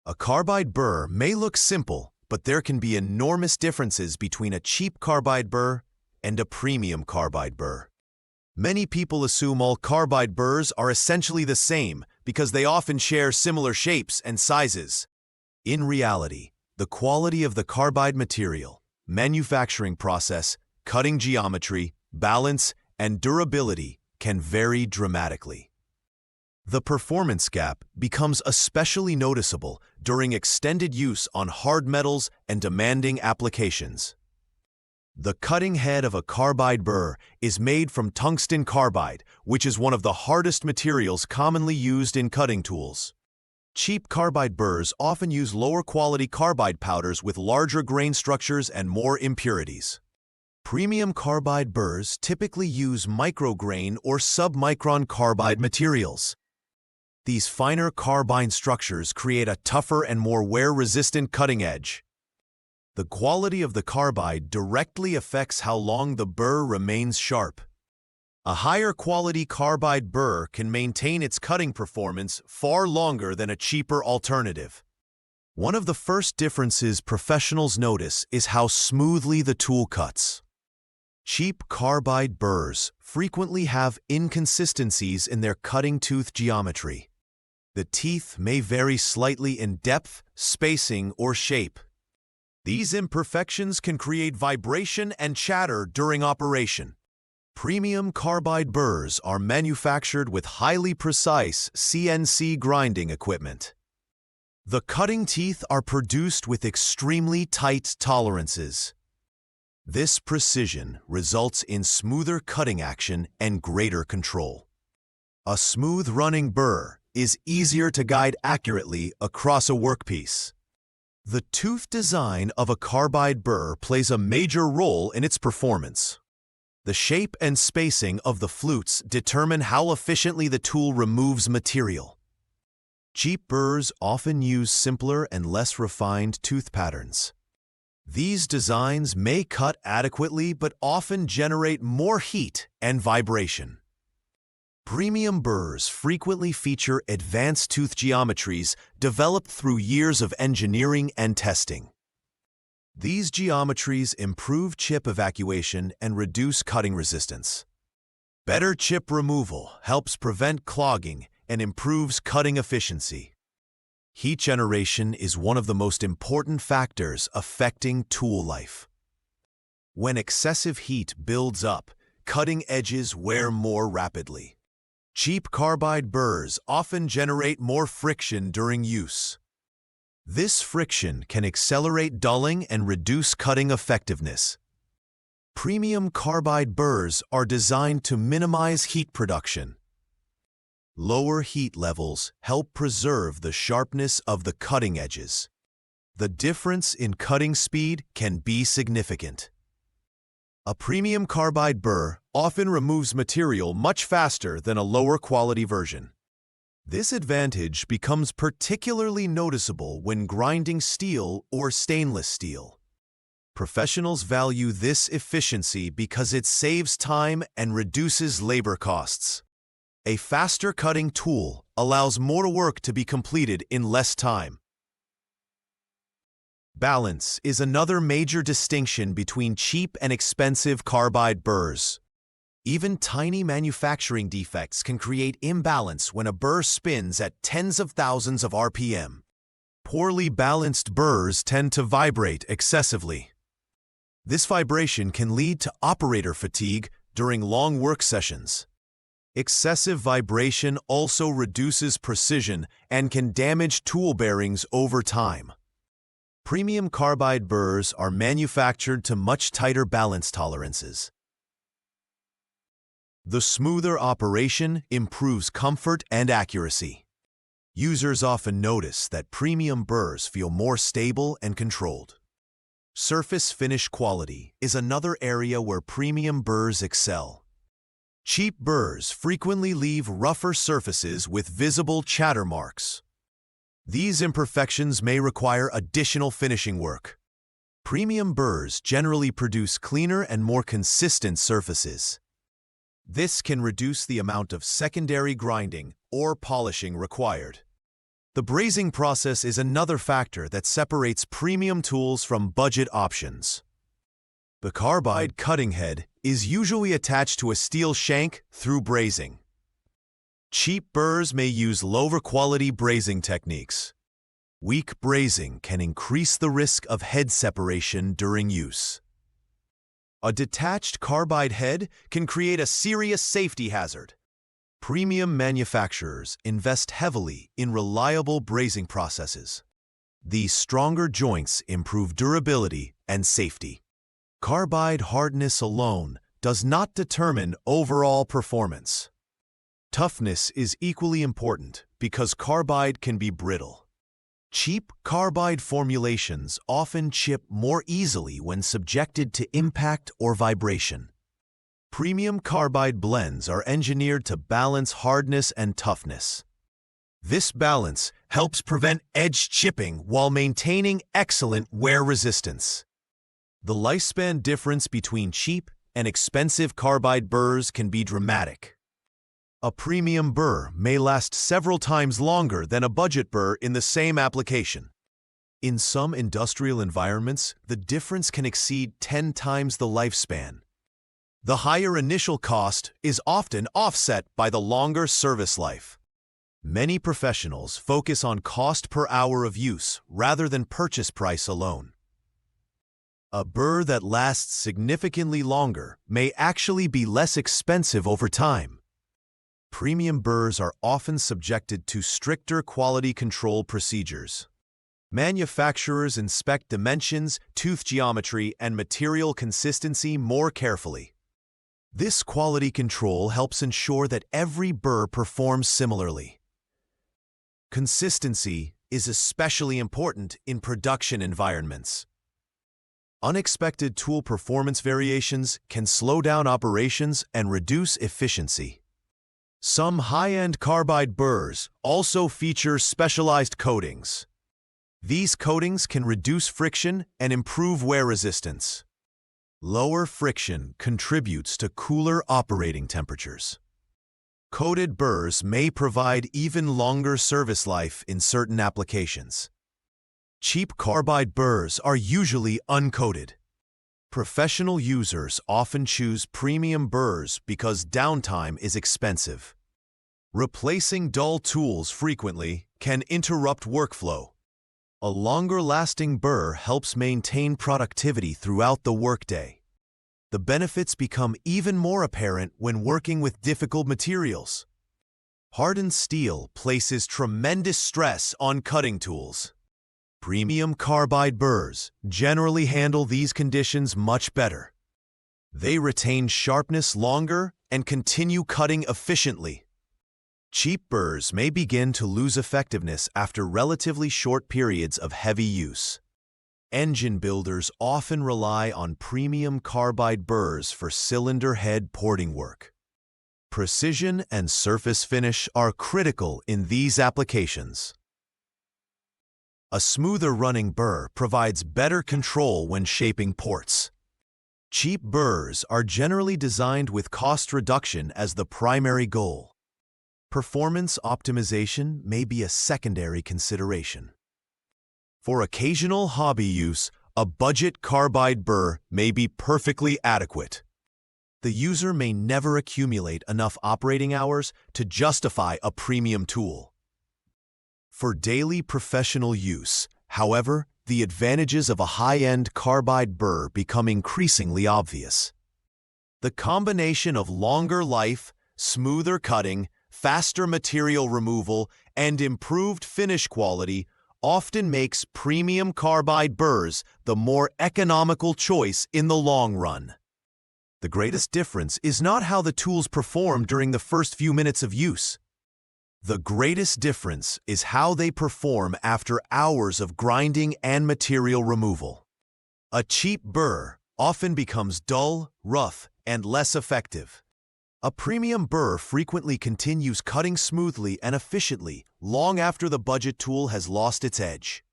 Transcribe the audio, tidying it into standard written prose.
A carbide burr may look simple, but there can be enormous differences between a cheap carbide burr and a premium carbide burr. Many people assume all carbide burrs are essentially the same because they often share similar shapes and sizes. In reality, the quality of the carbide material, manufacturing process, cutting geometry, balance, and durability can vary dramatically. The performance gap becomes especially noticeable during extended use on hard metals and demanding applications. The cutting head of a carbide burr is made from tungsten carbide, which is one of the hardest materials commonly used in cutting tools. Cheap carbide burrs often use lower-quality carbide powders with larger grain structures and more impurities. Premium carbide burrs typically use micrograin or submicron carbide materials. These finer carbide structures create a tougher and more wear-resistant cutting edge. The quality of the carbide directly affects how long the burr remains sharp. A higher quality carbide burr can maintain its cutting performance far longer than a cheaper alternative. One of the first differences professionals notice is how smoothly the tool cuts. Cheap carbide burrs frequently have inconsistencies in their cutting tooth geometry. The teeth may vary slightly in depth, spacing, or shape. These imperfections can create vibration and chatter during operation. Premium carbide burrs are manufactured with highly precise CNC grinding equipment. The cutting teeth are produced with extremely tight tolerances. This precision results in smoother cutting action and greater control. A smooth-running burr is easier to guide accurately across a workpiece. The tooth design of a carbide burr plays a major role in its performance. The shape and spacing of the flutes determine how efficiently the tool removes material. Cheap burrs often use simpler and less refined tooth patterns. These designs may cut adequately but often generate more heat and vibration. Premium burrs frequently feature advanced tooth geometries developed through years of engineering and testing. These geometries improve chip evacuation and reduce cutting resistance. Better chip removal helps prevent clogging and improves cutting efficiency. Heat generation is one of the most important factors affecting tool life. When excessive heat builds up, cutting edges wear more rapidly. Cheap carbide burrs often generate more friction during use. This friction can accelerate dulling and reduce cutting effectiveness. Premium carbide burrs are designed to minimize heat production. Lower heat levels help preserve the sharpness of the cutting edges. The difference in cutting speed can be significant. A premium carbide burr often removes material much faster than a lower quality version. This advantage becomes particularly noticeable when grinding steel or stainless steel. Professionals value this efficiency because it saves time and reduces labor costs. A faster cutting tool allows more work to be completed in less time. Balance is another major distinction between cheap and expensive carbide burrs. Even tiny manufacturing defects can create imbalance when a burr spins at tens of thousands of RPM. Poorly balanced burrs tend to vibrate excessively. This vibration can lead to operator fatigue during long work sessions. Excessive vibration also reduces precision and can damage tool bearings over time. Premium carbide burrs are manufactured to much tighter balance tolerances. The smoother operation improves comfort and accuracy. Users often notice that premium burrs feel more stable and controlled. Surface finish quality is another area where premium burrs excel. Cheap burrs frequently leave rougher surfaces with visible chatter marks. These imperfections may require additional finishing work. Premium burrs generally produce cleaner and more consistent surfaces. This can reduce the amount of secondary grinding or polishing required. The brazing process is another factor that separates premium tools from budget options. The carbide cutting head is usually attached to a steel shank through brazing. Cheap burrs may use lower-quality brazing techniques. Weak brazing can increase the risk of head separation during use. A detached carbide head can create a serious safety hazard. Premium manufacturers invest heavily in reliable brazing processes. These stronger joints improve durability and safety. Carbide hardness alone does not determine overall performance. Toughness is equally important because carbide can be brittle. Cheap carbide formulations often chip more easily when subjected to impact or vibration. Premium carbide blends are engineered to balance hardness and toughness. This balance helps prevent edge chipping while maintaining excellent wear resistance. The lifespan difference between cheap and expensive carbide burrs can be dramatic. A premium burr may last several times longer than a budget burr in the same application. In some industrial environments, the difference can exceed 10 times the lifespan. The higher initial cost is often offset by the longer service life. Many professionals focus on cost per hour of use rather than purchase price alone. A burr that lasts significantly longer may actually be less expensive over time. Premium burrs are often subjected to stricter quality control procedures. Manufacturers inspect dimensions, tooth geometry, and material consistency more carefully. This quality control helps ensure that every burr performs similarly. Consistency is especially important in production environments. Unexpected tool performance variations can slow down operations and reduce efficiency. Some high-end carbide burrs also feature specialized coatings. These coatings can reduce friction and improve wear resistance. Lower friction contributes to cooler operating temperatures. Coated burrs may provide even longer service life in certain applications. Cheap carbide burrs are usually uncoated. Professional users often choose premium burrs because downtime is expensive. Replacing dull tools frequently can interrupt workflow. A longer-lasting burr helps maintain productivity throughout the workday. The benefits become even more apparent when working with difficult materials. Hardened steel places tremendous stress on cutting tools. Premium carbide burrs generally handle these conditions much better. They retain sharpness longer and continue cutting efficiently. Cheap burrs may begin to lose effectiveness after relatively short periods of heavy use. Engine builders often rely on premium carbide burrs for cylinder head porting work. Precision and surface finish are critical in these applications. A smoother running burr provides better control when shaping ports. Cheap burrs are generally designed with cost reduction as the primary goal. Performance optimization may be a secondary consideration. For occasional hobby use, a budget carbide burr may be perfectly adequate. The user may never accumulate enough operating hours to justify a premium tool. For daily professional use, however, the advantages of a high-end carbide burr become increasingly obvious. The combination of longer life, smoother cutting, faster material removal, and improved finish quality often makes premium carbide burrs the more economical choice in the long run. The greatest difference is not how the tools perform during the first few minutes of use. The greatest difference is how they perform after hours of grinding and material removal. A cheap burr often becomes dull, rough, and less effective. A premium burr frequently continues cutting smoothly and efficiently long after the budget tool has lost its edge.